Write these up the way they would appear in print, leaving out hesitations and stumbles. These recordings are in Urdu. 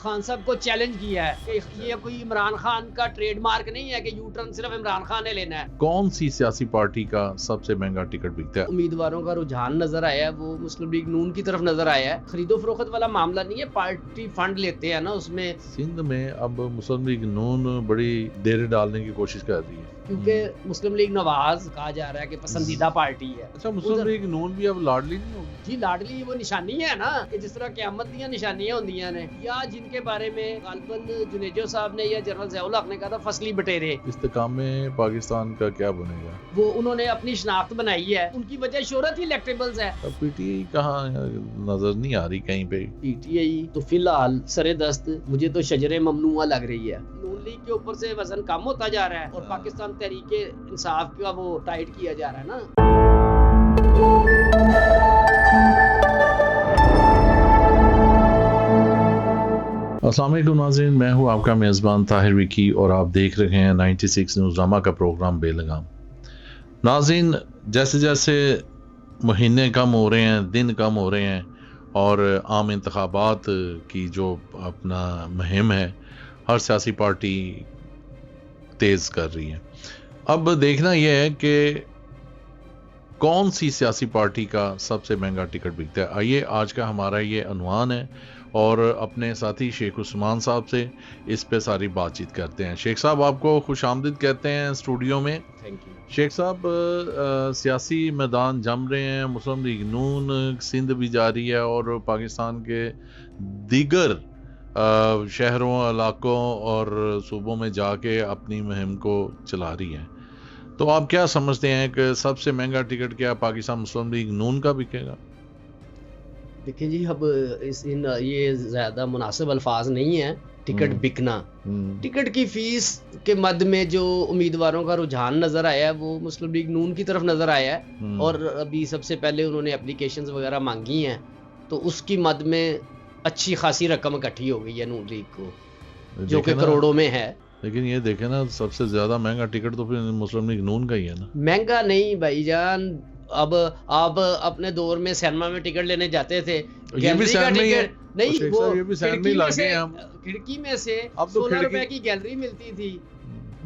خان صاحب کو چیلنج کیا ہے کہ یہ کوئی عمران خان کا ٹریڈ مارک نہیں ہے کہ یو ٹرن صرف عمران خان نے لینا ہے. کون سی سیاسی پارٹی کا سب سے مہنگا ٹکٹ بکتا ہے؟ امیدواروں کا رجحان نظر آیا ہے وہ مسلم لیگ نون کی طرف نظر آیا ہے. خرید و فروخت والا معاملہ نہیں ہے, پارٹی فنڈ لیتے ہیں نا اس میں. سندھ میں اب مسلم لیگ نون بڑی ڈیرے ڈالنے کی کوشش کر رہی ہے کیونکہ مسلم لیگ نواز کہا جا رہا ہے کہ پسندیدہ پارٹی ہے. اچھا, مسلم لیگ نون بھی اب لاڈلی نہیں ہوگی؟ جی لاڈلی وہ نشانی ہے نا کہ جس طرح قیامت دیا نشانیاں ہوندیاں نے, یا جن کے بارے میں غالباً جنیجو صاحب نے یا جنرل ضیاء الحق نے کہا تھا فصلی بٹیرے. استحکام میں پاکستان کا کیا بنے گا؟ وہ انہوں نے اپنی شناخت بنائی ہے, ان کی وجہ شہرت ہی الیکٹیبلز ہے. پی ٹی آئی کہاں نظر نہیں آ رہی کہیں پہ. پی ٹی آئی تو فی الحال سر دست مجھے تو شجر ممنوعہ لگ رہی ہے. نون لیگ کے اوپر سے وزن کم ہوتا جا رہا ہے اور پاکستان تحریک انصاف کا وہ ٹائٹ کیا جا رہا ہے نا. السلام علیکم ناظرین, میں ہوں آپ کا میزبان طاہر وکی اور آپ دیکھ رہے ہیں 96 نیوز نامہ کا پروگرام بے لگام. ناظرین, جیسے جیسے مہینے کم ہو رہے ہیں, دن کم ہو رہے ہیں اور عام انتخابات کی جو اپنا مہم ہے ہر سیاسی پارٹی تیز کر رہی ہے. اب دیکھنا یہ ہے کہ کون سی سیاسی پارٹی کا سب سے مہنگا ٹکٹ بکتا ہے. آئیے آج کا ہمارا یہ عنوان ہے اور اپنے ساتھی شیخ عثمان صاحب سے اس پہ ساری بات چیت کرتے ہیں. شیخ صاحب آپ کو خوش آمدید کہتے ہیں اسٹوڈیو میں. شیخ صاحب, سیاسی میدان جم رہے ہیں, مسلم لیگ نون سندھ بھی جاری ہے اور پاکستان کے دیگر شہروں, علاقوں اور صوبوں میں جا کے اپنی مہم کو چلا رہی ہے. تو آپ کیا سمجھتے ہیں کہ سب سے مہنگا ٹکٹ کیا پاکستان مسلم لیگ نون کا بکے گا؟ دیکھیں جی, اب یہ زیادہ مناسب الفاظ نہیں ہیں ٹکٹ بکنا. ٹکٹ کی فیس کے مد میں جو امیدواروں کا رجحان نظر آیا ہے وہ مسلم لیگ نون کی طرف نظر آیا ہے, اور ابھی سب سے پہلے انہوں نے اپلیکیشنز وغیرہ مانگی ہیں تو اس کی مد میں اچھی خاصی رقم اکٹھی ہو گئی ہے نون لیگ کو, جو کہ کروڑوں میں ہے. لیکن یہ دیکھیں نا, سب سے زیادہ مہنگا ٹکٹ تو پھر مسلم لیگ نون کا ہی ہے نا. مہنگا نہیں بھائی جان, اب آپ اپنے دور میں سینما میں ٹکٹ لینے جاتے تھے, گیلری کا ٹکٹ نہیں, وہ کھڑکی میں سے 16 روپے کی گیلری ملتی تھی,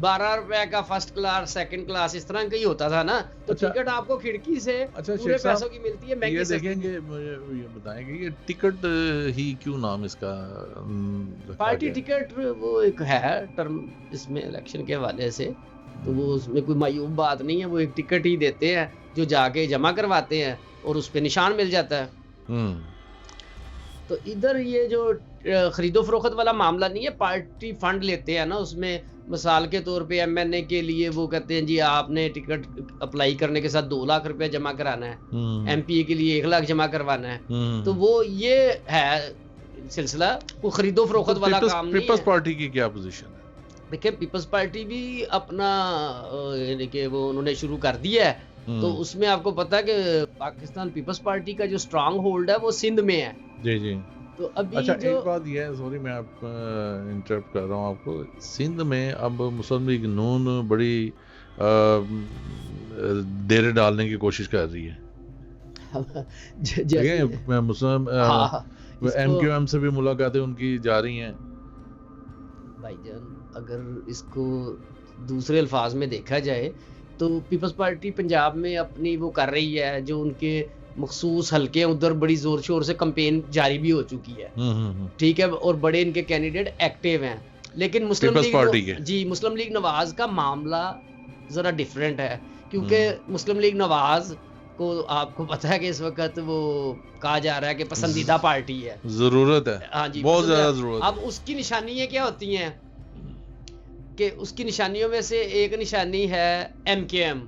12 روپے کا فرسٹ کلاس, سیکنڈ کلاس, اس طرح کا ہی ہوتا تھا نا. تو ٹکٹ آپ کو کھڑکی سے پورے پیسوں کی ملتی ہے. یہ دیکھیں گے, مجھے یہ بتائیں گے یہ ٹکٹ ہی کیوں نام اس کا پارٹی ٹکٹ, وہ ایک ہے ٹرم اس میں الیکشن کے حوالے سے, تو وہ اس میں کوئی معیوب بات نہیں ہے. وہ ایک ٹکٹ ہی دیتے ہیں جو جا کے جمع کرواتے ہیں اور اس پہ نشان مل جاتا ہے. تو ادھر یہ جو خرید و فروخت والا معاملہ نہیں ہے, پارٹی فنڈ لیتے ہیں نا اس میں. مثال کے طور پہ ایم این اے کے لیے وہ کہتے ہیں جی آپ نے ٹکٹ اپلائی کرنے کے ساتھ 2 لاکھ روپے جمع کرانا ہے, ایم پی اے کے لیے 1 لاکھ جمع کروانا ہے. تو وہ یہ ہے سلسلہ, وہ خرید و فروخت والا کام نہیں ہے. پیپلز پارٹی کی کیا پوزیشن ہے؟ دیکھیں, پیپلز پارٹی بھی اپنا یعنی کہ وہ انہوں نے شروع کر دیا ہے, تو اس میں آپ کو پتا ہے کہ پاکستان پیپلز پارٹی کا جو سٹرانگ ہولڈ ہے وہ سندھ میں ہے. جی جی. تو ابھی اچھا, ایک بات یہ ہے, سوری میں آپ انٹرپٹ کر رہا ہوں آپ کو, سندھ میں اب مسلم لیگ نون بڑی ڈیرے ڈالنے کی کوشش کر رہی ہے. مسلم ایم کیو ایم سے بھی ملاقاتیں ان کی جا رہی ہیں. بھائی جان, اگر اس کو دوسرے الفاظ میں دیکھا جائے تو پیپلز پارٹی پنجاب میں اپنی وہ کر رہی ہے, جو ان کے مخصوص حلقے ہیں ادھر بڑی زور شور سے کمپین جاری بھی ہو چکی ہے. ٹھیک ہے, اور بڑے ان کے کینڈیڈیٹ ایکٹیو ہیں. لیکن مسلم لیگ جی مسلم لیگ نواز کا معاملہ ذرا ڈیفرنٹ ہے, کیونکہ مسلم لیگ نواز کو آپ کو پتا ہے کہ اس وقت وہ کہا جا رہا ہے کہ پسندیدہ پارٹی ہے, ضرورت ہے. ہاں جی, بہت زیادہ ضرورت. اب اس کی نشانیاں کیا ہوتی ہیں کہ اس کی نشانیوں میں سے ایک نشانی ہے ایم کے ایم,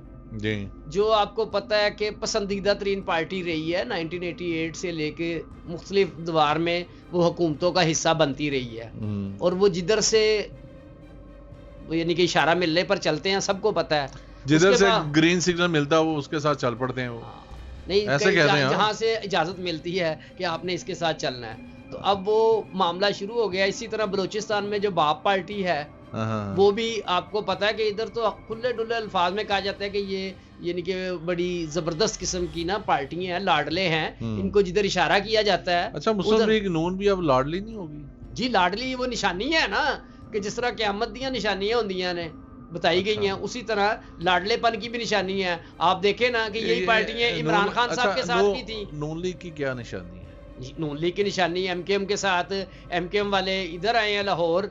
جو آپ کو پتا ہے کہ پسندیدہ ترین پارٹی رہی ہے 1988 سے لے کے مختلف دوار میں وہ حکومتوں کا حصہ بنتی رہی ہے, اور وہ جدھر سے یعنی کہ اشارہ ملنے پر چلتے ہیں, سب کو پتا ہے. جدھر سے گرین سگنل ملتا ہے وہ اس کے ساتھ چل پڑتے ہیں. وہ نہیں, جہاں سے اجازت ملتی ہے کہ آپ نے اس کے ساتھ چلنا ہے. تو اب وہ معاملہ شروع ہو گیا. اسی طرح بلوچستان میں جو باپ پارٹی ہے وہ بھی آپ کو پتا ہے کہ ادھر تو کھلے ڈلے الفاظ میں کہا جاتا ہے کہ یہ یعنی کہ بڑی زبردست قسم کی نا پارٹیاں ہیں, لاڈلے ہیں, ان کو جدھر اشارہ کیا جاتا ہے. اچھا, مسلم لیگ نون بھی اب لاڈلی نہیں ہوگی؟ جی لاڈلی وہ نشانی ہے نا کہ جس طرح قیامت دیاں نشانیاں ہوندیاں نے بتائی گئی ہیں, اسی طرح لاڈلے پن کی بھی نشانی ہے. آپ دیکھیں نا کہ یہی پارٹیاں عمران خان صاحب کے ساتھ بھی تھیں. نون لیگ کی کیا نشانی ہے؟ نون لیگ کی نشانی ایم کے ایم کے ساتھ, ایم کے ایم والے ادھر آئے ہیں لاہور,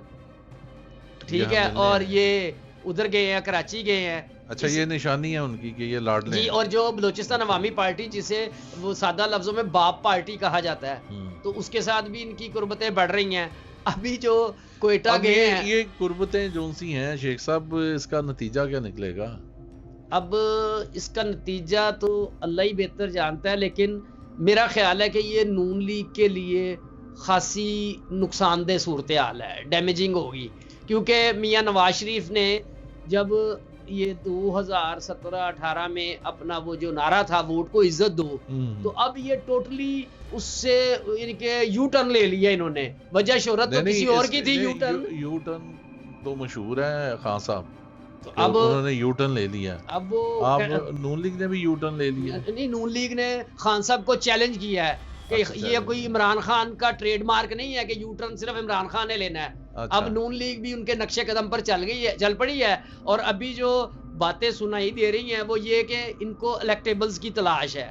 ٹھیک ہے, اور یہ ادھر گئے ہیں, کراچی گئے ہیں. اچھا یہ نشانی ہے ان کی کہ یہ لاڈلے جی. اور جو بلوچستان عوامی پارٹی جسے وہ سادہ لفظوں میں باپ پارٹی کہا جاتا ہے, تو اس کے ساتھ بھی ان کی قربتیں بڑھ رہی ہیں. ابھی جو کوئٹہ گئے ہیں, یہ قربتیں جو سی ہیں شیخ صاحب, اس کا نتیجہ کیا نکلے گا؟ اب اس کا نتیجہ تو اللہ ہی بہتر جانتا ہے, لیکن میرا خیال ہے کہ یہ نون لیگ کے لیے خاصی نقصان دہ صورتحال ہے, ڈیمیجنگ ہوگی. کیونکہ میاں نواز شریف نے جب یہ 2017-18 میں اپنا وہ جو نعرہ تھا ووٹ کو عزت دو, تو اب یہ ٹوٹلی اس سے یعنی کہ یو ٹرن لے لیا انہوں نے. وجہ شہرت تو کسی اور کی تھی. یو ٹرن تو مشہور ہے خان صاحب, اب انہوں نے یو ٹرن لے لیا. اب وہ نون لیگ نے بھی یو ٹرن لے لیا. نہیں, نون لیگ نے خان صاحب کو چیلنج کیا ہے کہ یہ کوئی عمران خان کا ٹریڈ مارک نہیں ہے کہ یو ٹرن صرف عمران خان نے لینا ہے. اب نون لیگ بھی ان کے نقش قدم پر چل پڑی ہے, اور ابھی جو باتیں سنائی دے رہی ہیں وہ یہ کہ ان کو الیکٹیبلز کی تلاش ہے.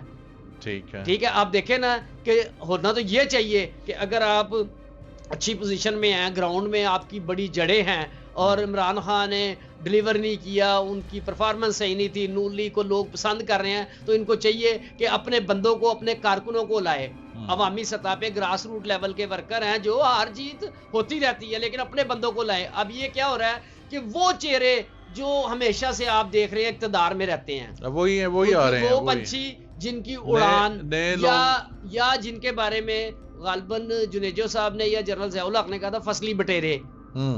ٹھیک ہے, آپ دیکھیں نا کہ ہونا تو یہ چاہیے کہ اگر آپ اچھی پوزیشن میں ہیں, گراؤنڈ میں آپ کی بڑی جڑیں ہیں, اور عمران خان نے ڈلیور نہیں کیا, ان کی پرفارمنس صحیح نہیں تھی, نون لیگ کو لوگ پسند کر رہے ہیں, تو ان کو چاہیے کہ اپنے بندوں کو, اپنے کارکنوں کو لائے. عوامی سطح پہ گراس روٹ لیول کے ورکر ہیں جو ہار جیت ہوتی رہتی ہے, لیکن اپنے بندوں کو لائے. اب یہ کیا ہو رہا ہے کہ وہ چہرے جو ہمیشہ سے آپ دیکھ رہے ہیں اقتدار میں رہتے ہیں, وہی آ رہے ہیں, وہ پنچھی جن کی اڑان یا جن کے بارے میں غالباً جنیجو صاحب نے یا جنرل ضیاء الحق نے کہا تھا فصلی بٹیرے,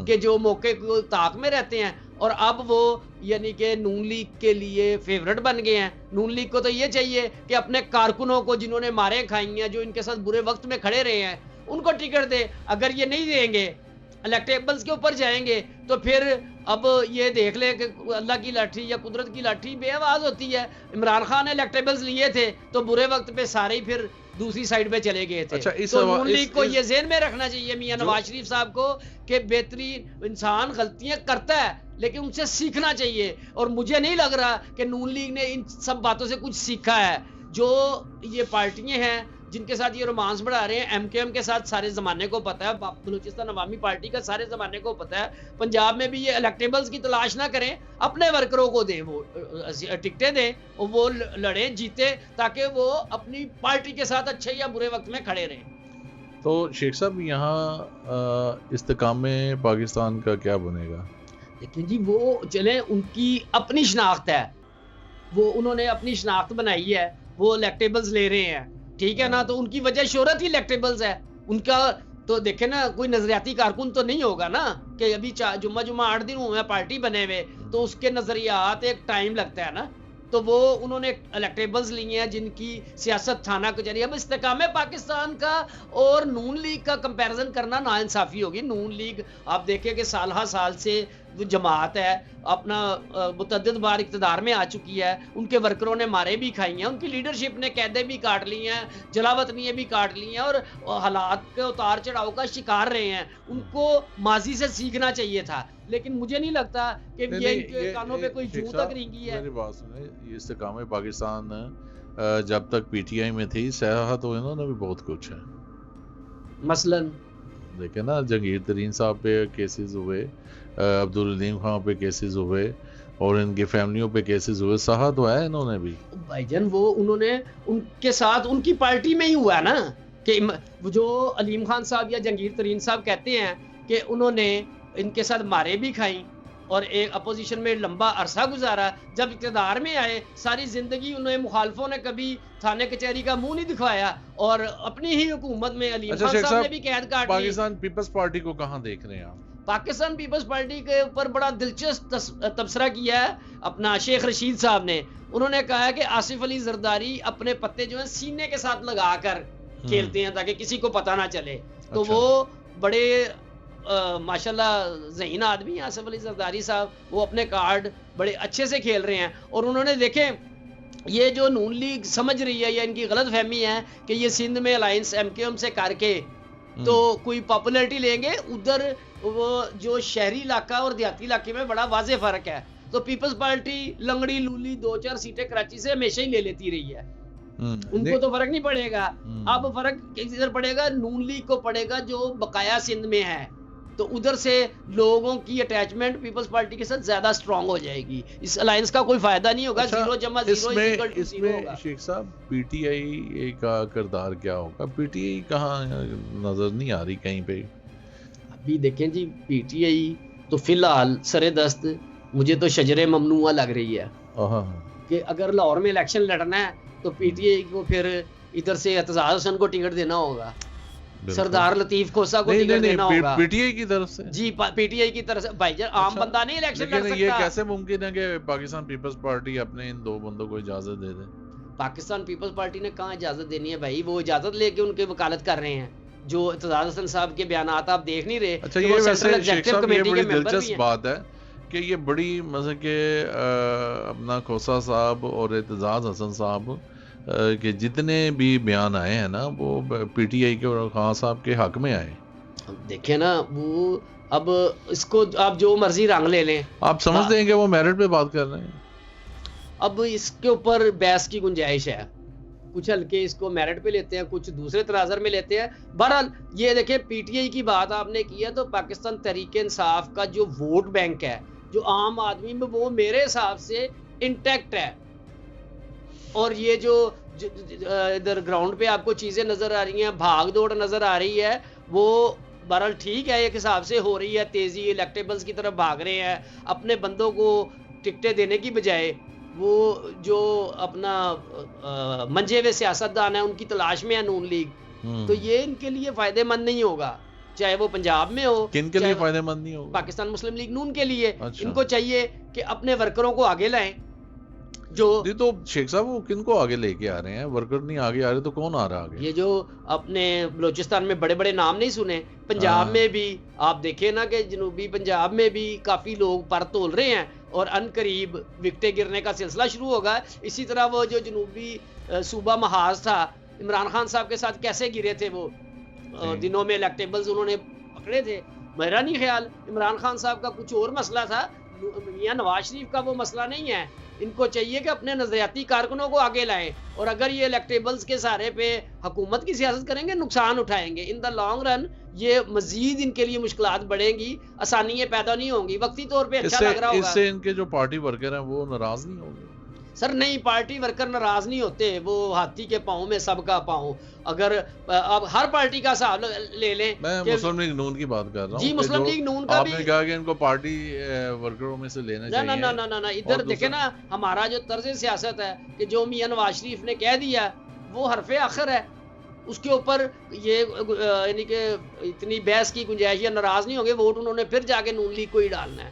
کہ جو موقع کو طاق میں رہتے ہیں, اور اب وہ یعنی کہ نون لیگ کے لیے فیورٹ بن گئے ہیں. نون لیگ کو تو یہ چاہیے کہ اپنے کارکنوں کو جنہوں نے مارے کھائی ہیں, جو ان کے ساتھ برے وقت میں کھڑے رہے ہیں, ان کو ٹکٹ دے. اگر یہ نہیں دیں گے, الیکٹیبلز کے اوپر جائیں گے, تو پھر اب یہ دیکھ لیں کہ اللہ کی لاٹھی یا قدرت کی لاٹھی بے آواز ہوتی ہے. عمران خان نے الیکٹیبلز لیے تھے تو برے وقت پہ سارے پھر دوسری سائیڈ پہ چلے گئے تھے. تو نون لیگ کو یہ ذہن میں رکھنا چاہیے میاں نواز شریف صاحب کو کہ بہترین انسان غلطیاں کرتا ہے, لیکن ان سے سیکھنا چاہیے. اور مجھے نہیں لگ رہا کہ نون لیگ نے ان سب باتوں سے کچھ سیکھا ہے. جو یہ پارٹیاں ہیں جن کے ساتھ یہ رومانس بڑھا رہے ہیں, ایم کے ایم کے ساتھ سارے زمانے کو پتہ ہے, بلوچستان عوامی پارٹی کا سارے زمانے کو پتہ ہے. پنجاب میں بھی یہ الیکٹیبلز کی تلاش نہ کریں, اپنے ورکروں کو دیں, وہ ٹکٹیں دیں, وہ لڑیں جیتے, تاکہ وہ اپنی پارٹی کے ساتھ اچھے یا برے وقت میں کھڑے رہیں. تو شیخ صاحب یہاں استحکام پاکستان کا کیا بنے گا؟ لیکن جی وہ چلیں, ان کی اپنی شناخت ہے, وہ انہوں نے اپنی شناخت بنائی ہے, وہ الیکٹیبلز لے رہے ہیں, ٹھیک ہے نا, تو ان کی وجہ شہرت ہی الیکٹیبلز ہے. ان کا تو دیکھیں نا, کوئی نظریاتی کارکن تو نہیں ہوگا نا کہ ابھی جمعہ 8 دن ہوئے پارٹی بنے ہوئے, تو اس کے نظریات ایک ٹائم لگتا ہے نا. تو وہ انہوں نے الیکٹیبلز لی ہیں جن کی سیاست تھانہ کچہری. اب استحکام پاکستان کا اور نون لیگ کا کمپیریزن کرنا ناانصافی ہوگی. نون لیگ آپ دیکھیں کہ سالہ سال سے وہ جماعت ہے, اپنا متعدد بار اقتدار میں آ چکی ہے, ان کے ورکروں نے مارے بھی کھائی ہیں, ان کی لیڈرشپ نے قیدیں بھی کاٹ لی ہیں, جلاوطنیاں بھی کاٹ لی ہیں, اور حالات کے اتار چڑھاؤ کا شکار رہے ہیں. ان کو ماضی سے سیکھنا چاہیے تھا, لیکن مجھے نہیں لگتا کہ یہ ان کے کانوں پہ کوئی جوں تک رینگی ہے. میری بات سنیں, یہ استحکام پاکستان جب تک پی ٹی آئی میں تھی, سیاحت ہوئے انہوں نے بھی بہت کچھ ہے. مثلاً دیکھیں نا, جہانگیر ترین صاحب پہ کیسز ہوئے, عبدالعلیم خان پہ کیسز ہوئے, اور ان کی فیملیوں پہ کیسز ہوئے. سہا تو ہے انہوں نے بھی بھائی جان, وہ انہوں نے ان کے ساتھ ان کی پارٹی میں ہی ہوا نا, کہ جو علیم خان صاحب یا جہانگیر ترین صاحب کہتے ہیں کہ انہوں نے ان کے ساتھ مارے بھی کھائیں, اور ایک اپوزیشن میں لمبا عرصہ گزارا. جب اقتدار میں آئے, ساری زندگی انہیں مخالفوں نے کبھی تھانے کچہری کا منہ نہیں دکھایا, اور اپنی ہی حکومت میں علیم خان صاحب نے بھی قید کاٹ لی. پاکستان پیپلز پارٹی کو کہاں دیکھ رہے ہیں آپ؟ پاکستان پیپلز پارٹی کے اوپر بڑا دلچسپ تبصرہ کیا ہے اپنا شیخ رشید صاحب نے. انہوں نے کہا ہے کہ آصف علی زرداری اپنے پتے جو ہیں سینے کے ساتھ لگا کر کھیلتے ہیں تاکہ کسی کو پتہ نہ چلے. تو وہ بڑے ماشاءاللہ ذہین آدمی ہیں آصف علی زرداری صاحب, وہ اپنے کارڈ بڑے اچھے سے کھیل رہے ہیں. اور انہوں نے دیکھیں, یہ جو نون لیگ سمجھ رہی ہے یا ان کی غلط فہمی ہے کہ یہ سندھ میں الائنس ایم کیو ایم سے کر کے تو کوئی پاپولیرٹی لیں گے. ادھر وہ جو شہری علاقہ اور دیہاتی علاقے میں بڑا واضح فرق ہے. تو پیپلز پارٹی لنگڑی لولی 2-4 سیٹیں کراچی سے ہمیشہ ہی لے لیتی رہی ہے, ان کو تو فرق نہیں پڑے گا. اب فرق کدھر پڑے گا؟ نون لیگ کو پڑے گا جو بقایا سندھ میں ہے. تو ادھر سے لوگوں کی اٹیچمنٹ پیپلز پارٹی کے ساتھ زیادہ اسٹرانگ ہو جائے گی. اس الائنس کا کوئی فائدہ نہیں ہوگا. 0 اس میں شیخ صاحب پی ٹی آئی کا کردار کیا ہوگا؟ پی ٹی آئی کہاں نظر نہیں آ رہی کہیں پہ. ابھی دیکھیں جی, پی ٹی آئی تو فی الحال سر دست مجھے تو شجر ممنوعہ لگ رہی ہے کہ اگر لاہور میں الیکشن لڑنا ہے تو پی ٹی آئی کو پھر ادھر سے اعتزاز حسن کو ٹکٹ دینا ہوگا, سردار لطیف کھوسہ کو ٹکٹ دینا ہوگا پی ٹی آئی کی طرف سے. جی پی ٹی آئی کی طرف سے. بھائی جان عام بندہ نہیں الیکشن لڑ سکتا. یہ کیسے ممکن ہے کہ پاکستان پیپلز پارٹی اپنے ان 2 بندوں کو اجازت دے دے؟ پاکستان پیپلز پارٹی نے کہاں اجازت دینی ہے بھائی؟ وہ اجازت لے کے ان کی وکالت کر رہے ہیں. جو اعتزاز حسن صاحب کے بیانات آپ دیکھ نہیں رہے. اچھا, یہ ویسے شیخ صاحب یہ بڑی دلچسپ بات ہے کہ یہ بڑی مثلا کہ اپنا کھوسہ صاحب اور اعتزاز حسن صاحب کہ جتنے بھی بیان آئے ہیں نا وہ پی ٹی آئی کے اور خان صاحب کے حق میں آئے. دیکھیں نا وہ اب اس کو آپ جو مرضی رنگ لے لیں. آپ سمجھتے ہیں کہ وہ میرٹ پہ بات کر رہے ہیں؟ اب اس کے اوپر بحث کی گنجائش ہے. کچھ ہلکے اس کو میرٹ پہ لیتے ہیں, کچھ دوسرے تناظر میں لیتے ہیں. بہرحال یہ دیکھیں پی ٹی آئی کی بات آپ نے کی ہے تو پاکستان تحریک انصاف کا جو ووٹ بینک ہے جو عام آدمی میں, وہ میرے حساب سے انٹیکٹ ہے. اور یہ جو ادھر گراؤنڈ پہ آپ کو چیزیں نظر آ رہی ہیں, بھاگ دوڑ نظر آ رہی ہے, وہ بہرحال ٹھیک ہے, ایک حساب سے ہو رہی ہے تیزی, الیکٹیبلز کی طرف بھاگ رہے ہیں اپنے بندوں کو ٹکٹیں دینے کی بجائے. وہ جو اپنا منجے ہوئے سیاستدان ہیں ان کی تلاش میں ہے نون لیگ, تو یہ ان کے لیے فائدہ مند نہیں ہوگا, چاہے وہ پنجاب میں ہو. کن کے لیے فائدہ مند نہیں ہوگا؟ پاکستان مسلم لیگ نون کے لیے. ان کو چاہیے کہ اپنے ورکروں کو آگے لائیں. جو تو شیخ صاحب وہ کن کو آگے لے کے آ رہے ہیں؟ ورکر نہیں آگے آ رہے تو کون آ رہا آگے؟ یہ جو اپنے بلوچستان میں بڑے بڑے نام نہیں سنے, پنجاب میں بھی آپ دیکھیں نا کہ جنوبی پنجاب میں بھی کافی لوگ پر تول رہے ہیں اور ان قریب وکٹیں گرنے کا سلسلہ شروع ہوگا. اسی طرح وہ جو جنوبی صوبہ محاذ تھا, عمران خان صاحب کے ساتھ کیسے گرے تھے وہ دنوں میں, الیکٹیبلز انہوں نے پکڑے تھے. میرا نہیں خیال عمران خان صاحب کا کچھ اور مسئلہ تھا, میاں نواز شریف کا وہ مسئلہ نہیں ہے. ان کو چاہیے کہ اپنے نظریاتی کارکنوں کو آگے لائیں, اور اگر یہ الیکٹیبلز کے سہارے پہ حکومت کی سیاست کریں گے نقصان اٹھائیں گے. ان دا لانگ رن یہ مزید ان کے لیے مشکلات بڑھیں گی, آسانیاں پیدا نہیں ہوں گی. وقتی طور پہ اچھا لگ رہا ہوگا. اس سے ان کے جو پارٹی ورکر ہیں وہ ناراض نہیں ہوں گے؟ سر نہیں, پارٹی ورکر ناراض نہیں ہوتے, وہ ہاتھی کے پاؤں میں سب کا پاؤں. اگر اب ہر پارٹی کا حساب لے لیں, میں مسلم لیگ نون کی بات کر رہا ہوں. جی مسلم لیگ نون کا بھی آپ نے کہا کہ ان کو پارٹی ورکروں میں سے لینا چاہیے. نہ ادھر دیکھیں نا ہمارا جو طرز سیاست ہے کہ جو میاں نواز شریف نے کہہ دیا وہ حرف آخر ہے, اس کے اوپر یہ یعنی کہ اتنی بحث کی گنجائش, یا ناراض نہیں ہوں گے. ووٹ انہوں نے پھر جا کے نون لیگ کو ہی ڈالنا ہے.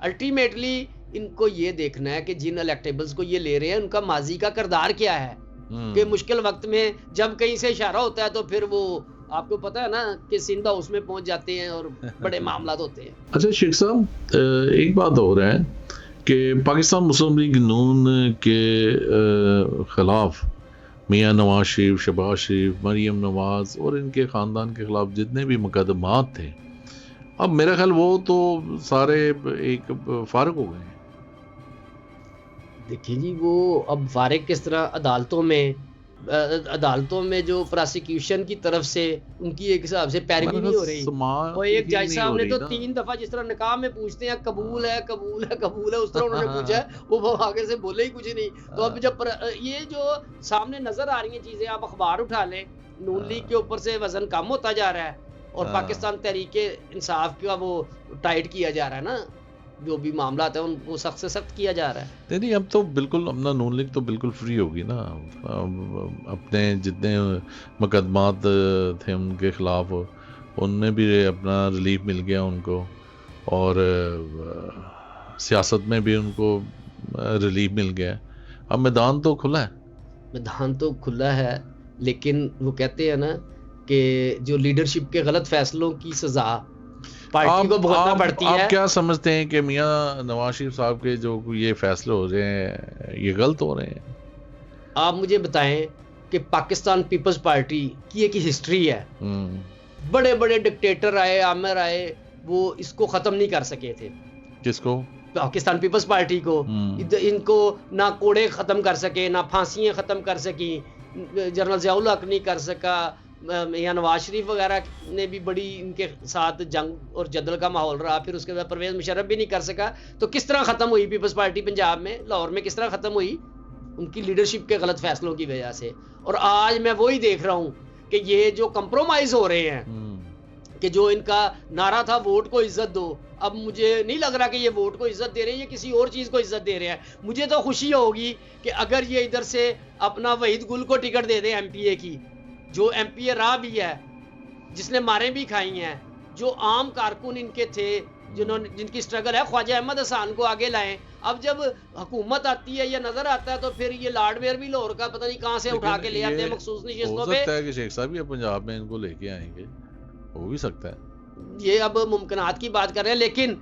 الٹیمیٹلی ان کو یہ دیکھنا ہے کہ جن الیکٹیبلز کو یہ لے رہے ہیں ان کا ماضی کا کردار کیا ہے, کہ مشکل وقت میں جب کہیں سے اشارہ ہوتا ہے تو پھر وہ آپ کو پتا ہے نا کہ سندھ ہاؤس میں پہنچ جاتے ہیں اور بڑے معاملات ہوتے ہیں. اچھا شیخ صاحب, ایک بات ہو رہا ہے کہ پاکستان مسلم لیگ نون کے خلاف میاں نواز شریف, شہباز شریف, مریم نواز اور ان کے خاندان کے خلاف جتنے بھی مقدمات تھے, اب میرا خیال وہ تو سارے ایک فارغ ہو گئے ہیں. دیکھیں جی وہ اب فارغ کس طرح, عدالتوں میں جو پراسیکیوشن کی طرف سے ان کی ایک حساب سے پیروی نہیں ہو رہی. وہ ایک جج صاحب نے تو 3 دفعہ جس طرح نکاح میں پوچھتے ہیں قبول ہے قبول ہے قبول ہے, اس طرح انہوں نے پوچھا ہے, وہ آگے سے بولے ہی کچھ نہیں. تو اب جب یہ جو سامنے نظر آ رہی ہیں چیزیں, آپ اخبار اٹھا لیں, نون لیگ کے اوپر سے وزن کم ہوتا جا رہا ہے اور پاکستان تحریک انصاف کا وہ ٹائٹ کیا جا رہا ہے نا, جو بھی معاملات ہیں ان کو سخت سے سخت کیا جا رہا ہے. نہیں اب تو بالکل اپنا نون لیگ تو بالکل فری ہوگی نا, اپنے جتنے مقدمات تھے ان کے خلاف ان میں بھی اپنا ریلیف مل گیا ان کو, اور سیاست میں بھی ان کو ریلیف مل گیا. اب میدان تو کھلا ہے, میدان تو کھلا ہے, لیکن وہ کہتے ہیں نا کہ جو لیڈرشپ کے غلط فیصلوں کی سزا پارٹی کو بھگتنا پڑتی ہے. آپ کیا سمجھتے ہیں کہ میاں نواز شریف صاحب کے جو یہ فیصلے ہو رہے ہیں یہ غلط ہو رہے ہیں؟ آپ مجھے بتائیں کہ پاکستان پیپلز پارٹی کی ایک ہسٹری ہے بڑے بڑے ڈکٹیٹر آئے, عامر آئے, وہ اس کو ختم نہیں کر سکے تھے. کس کو؟ پاکستان پیپلز پارٹی کو. ان کو نہ کوڑے ختم کر سکے, نہ پھانسیاں ختم کر سکی, جنرل ضیاء الحق نہیں کر سکا, یا نواز شریف وغیرہ نے بھی بڑی ان کے ساتھ جنگ اور جدل کا ماحول رہا. پھر اس کے بعد پرویز مشرف بھی نہیں کر سکا. تو کس طرح ختم ہوئی پیپلز پارٹی پنجاب میں, لاہور میں کس طرح ختم ہوئی؟ ان کی لیڈرشپ کے غلط فیصلوں کی وجہ سے. اور آج میں وہی دیکھ رہا ہوں کہ یہ جو کمپرومائز ہو رہے ہیں, کہ جو ان کا نعرہ تھا ووٹ کو عزت دو, اب مجھے نہیں لگ رہا کہ یہ ووٹ کو عزت دے رہے ہیں, یہ کسی اور چیز کو عزت دے رہے ہیں. مجھے تو خوشی ہوگی کہ اگر یہ ادھر سے اپنا وحید گل کو ٹکٹ دے دیں ایم پی اے کی, جو ایم پی اے رہا بھی ہے, جس نے ماریں بھی کھائی ہیں, جو عام کارکن ان کے تھے, جن کی سٹرگل ہے. خواجہ احمد حسان کو آگے لائیں. اب جب حکومت آتی ہے یا نظر آتا ہے تو پھر یہ لارڈ میئر بھی لاہور کا پتہ نہیں کہاں سے اٹھا کے لے آتے ہیں مخصوص نشستوں پہ. ہو سکتا ہے کہ شیخ صاحب یہ پنجاب میں ان کو لے کے آئیں گے, ہو بھی سکتا ہے. یہ اب ممکنات کی بات کر رہے ہیں, لیکن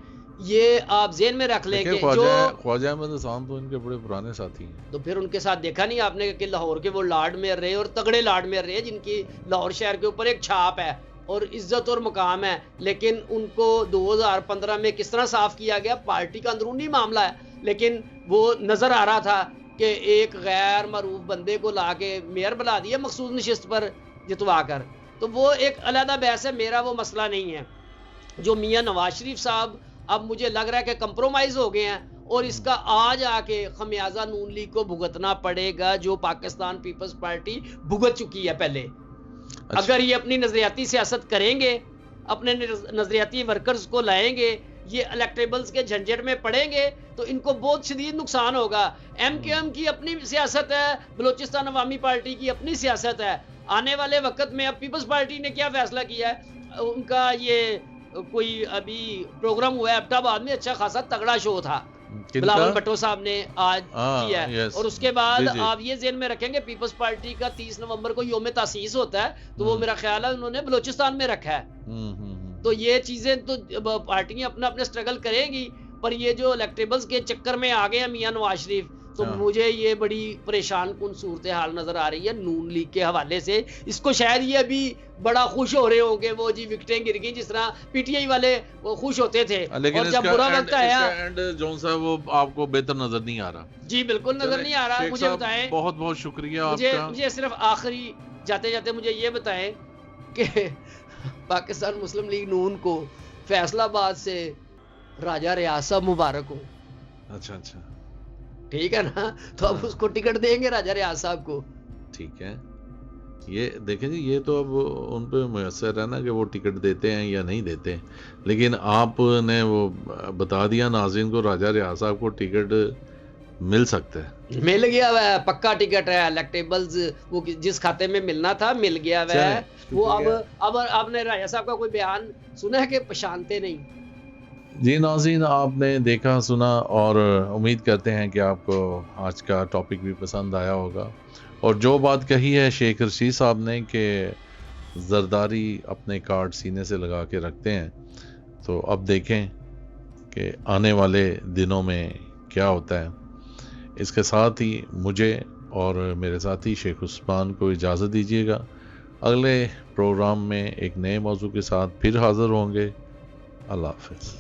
یہ آپ ذہن میں رکھ لیں کہ جو خواجہ احمد حسان تو ان کے بڑے پرانے ساتھی ہیں. تو پھر ان کے ساتھ دیکھا نہیں آپ نے کہ لاہور کے وہ لارڈ میئر رہے, اور تگڑے لارڈ میئر رہے, جن کی لاہور شہر کے اوپر ایک چھاپ ہے اور عزت اور مقام ہے. لیکن ان کو 2015 میں کس طرح صاف کیا گیا, پارٹی کا اندرونی معاملہ ہے, لیکن وہ نظر آ رہا تھا کہ ایک غیر معروف بندے کو لا کے میئر بنا دیا مخصوص نشست پر جتوا کر. تو وہ ایک علیحدہ بحث ہے, میرا وہ مسئلہ نہیں ہے. جو میاں نواز شریف صاحب اب مجھے لگ رہا ہے کہ کمپرومائز ہو گئے ہیں, اور اس کا آج آ کے خمیازہ نون لیگ کو بھگتنا پڑے گا, جو پاکستان پیپلز پارٹی بھگت چکی ہے پہلے. اگر یہ اپنی نظریاتی سیاست کریں گے, اپنے نظریاتی ورکرز کو لائیں گے, یہ الیکٹیبلز کے جھنجٹ میں پڑیں گے, تو ان کو بہت شدید نقصان ہوگا. ایم کیو ایم کی اپنی سیاست ہے, بلوچستان عوامی پارٹی کی اپنی سیاست ہے. آنے والے وقت میں اب پیپلز پارٹی نے کیا فیصلہ کیا ہے, ان کا یہ کوئی ابھی پروگرام ہوا ہے ایبٹ آباد میں, اچھا خاصا تگڑا شو تھا, بلاول بھٹو صاحب نے آج کیا ہے. اور اس کے بعد آپ یہ ذہن میں رکھیں گے پیپلز پارٹی کا 30 نومبر کو یوم تاسیس ہوتا ہے, تو وہ میرا خیال ہے انہوں نے بلوچستان میں رکھا ہے. تو یہ چیزیں تو پارٹیاں اپنا اپنے سٹرگل کریں گی, پر یہ جو الیکٹیبلز کے چکر میں آ گئے ہیں میاں نواز شریف, تو مجھے یہ بڑی پریشان کن صورتحال نظر آ رہی ہے نون لیگ کے حوالے سے. اس کو شاید یہ ابھی بڑا خوش ہو رہے ہوں گے, وہ جی وکٹیں گر گئیں, جس طرح پی ٹی آئی والے وہ خوش ہوتے تھے. اور جب برا وقت آیا, جون صاحب وہ آپ کو بہتر نظر نہیں آ رہا. جی بالکل نظر نہیں آ رہا. مجھے بتائیں, بہت بہت شکریہ آپ کا. مجھے صرف آخری جاتے جاتے مجھے یہ بتائیں کہ پاکستان مسلم لیگ نون کو فیصل آباد سے راجہ ریاض صاحب مبارک ہو. اچھا اچھا, ٹھیک ہے نا, تو اب اس کو ٹکٹ دیں گے راجہ ریاض صاحب کو. ٹھیک ہے, یہ دیکھیں جی, یہ تو اب ان پہ میسر ہے نا کہ وہ ٹکٹ دیتے ہیں یا نہیں دیتے. لیکن آپ نے وہ بتا دیا ناظرین کو, راجہ ریاض صاحب کو ٹکٹ مل سکتا ہے, مل گیا ہوا ہے, پکا ٹکٹ ہے. الیکٹیبلز وہ جس کھاتے میں ملنا تھا مل گیا ہوا ہے. وہ اب آپ نے راجہ صاحب کا کوئی بیان سنا ہے کہ پہچانتے نہیں. جی ناظرین, آپ نے دیکھا سنا, اور امید کرتے ہیں کہ آپ کو آج کا ٹاپک بھی پسند آیا ہوگا. اور جو بات کہی ہے شیخ رشید صاحب نے کہ زرداری اپنے کارڈ سینے سے لگا کے رکھتے ہیں, تو اب دیکھیں کہ آنے والے دنوں میں کیا ہوتا ہے. اس کے ساتھ ہی مجھے اور میرے ساتھی شیخ عثمان کو اجازت دیجیے گا. اگلے پروگرام میں ایک نئے موضوع کے ساتھ پھر حاضر ہوں گے. اللہ حافظ.